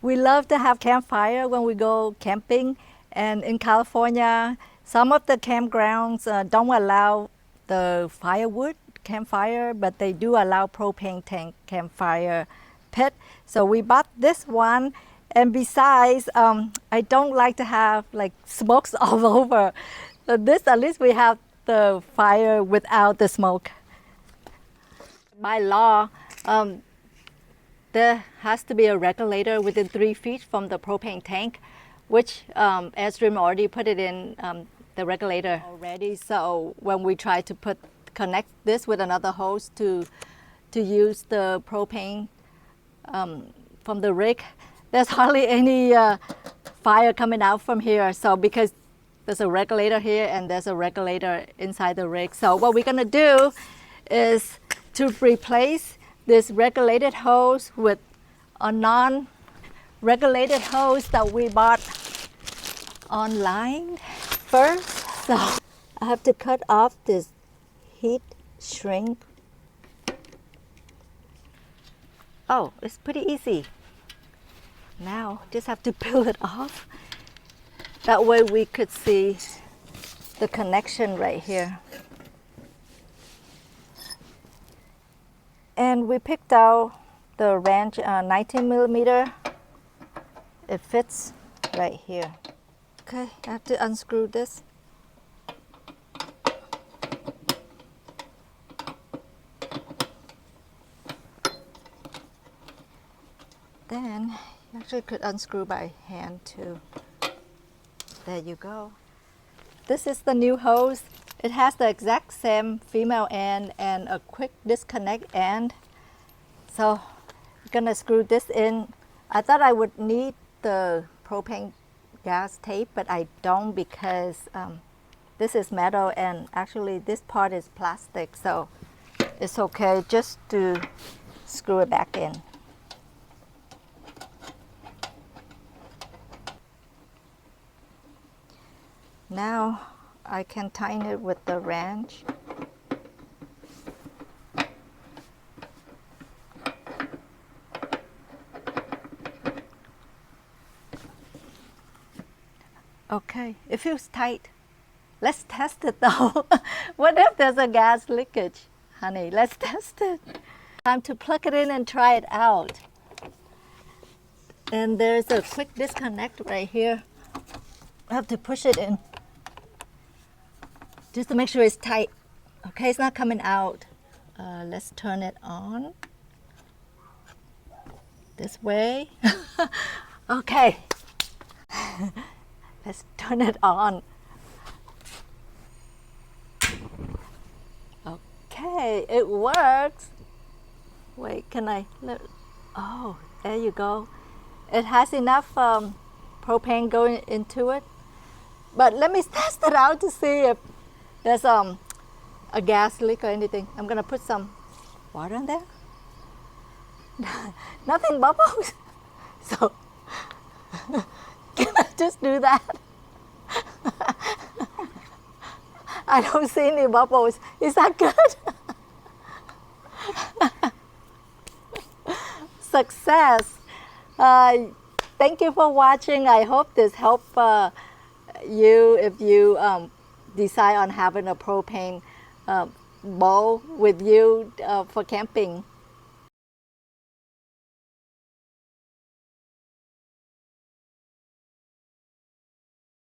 We love to have campfire when we go camping, and in California, some of the campgrounds don't allow the firewood campfire, but they do allow propane tank campfire pit. So we bought this one, and besides, I don't like to have like smokes all over. So this, at least we have the fire without the smoke. By law, there has to be a regulator within 3 feet from the propane tank, which Airstream already put it in the regulator already. So when we try to connect this with another hose to use the propane from the rig, there's hardly any fire coming out from here. So because there's a regulator here and there's a regulator inside the rig. So what we're gonna do is to replace this regulated hose with a non-regulated hose that we bought online first. So I have to cut off this heat shrink. Oh, it's pretty easy. Now just have to peel it off. That way we could see the connection right here. And we picked out the wrench 19 millimeter. It fits right here. Okay, I have to unscrew this. Then you actually could unscrew by hand too. There you go. This is the new hose. It has the exact same female end and a quick disconnect end. So I'm gonna screw this in. I thought I would need the propane gas tape, but I don't because this is metal and actually this part is plastic. So it's okay just to screw it back in. Now I can tighten it with the wrench. Okay, it feels tight. Let's test it though. What if there's a gas leakage? Honey, let's test it. Time to plug it in and try it out. And there's a quick disconnect right here. I have to push it in just to make sure it's tight. Okay, it's not coming out. Let's turn it on. This way. Okay. Let's turn it on. Okay, it works. Wait, can I? Oh, there you go. It has enough propane going into it. But let me test it out to see if there's a gas leak or anything. I'm gonna put some water in there. Nothing bubbles. So can I just do that? I don't see any bubbles. Is that good? Success. Thank you for watching. I hope this helped you if you decide on having a propane bowl with you for camping.